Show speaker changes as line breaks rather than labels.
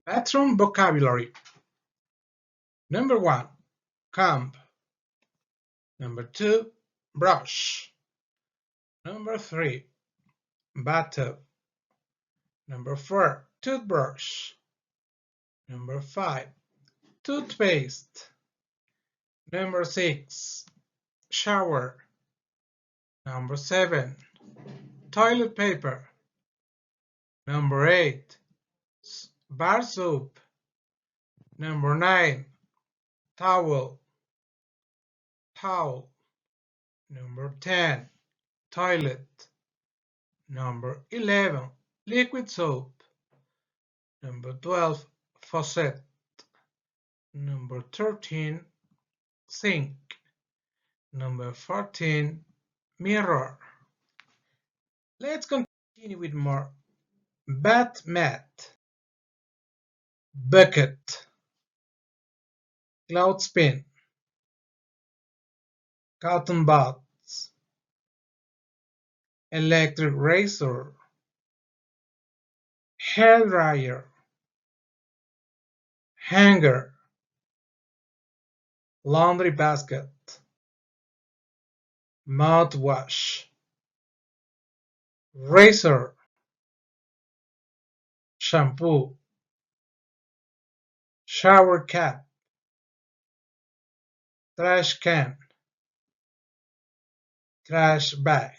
Bathroom vocabulary. Number 1, comb. Number 2, brush. Number 3, bathtub. Number 4, toothbrush. Number 5, toothpaste. Number 6, shower. Number 7, toilet paper. Number 8, bar soap. Number 9, towel. Number 10, toilet. Number 11, liquid soap. Number 12, faucet. Number 13, sink. Number 14, mirror. Let's continue with more. Bath mat, bucket, clothespin, cotton buds, electric razor, hair dryer, hanger, laundry basket, mouthwash, razor, shampoo, shower cap, trash can, trash bag.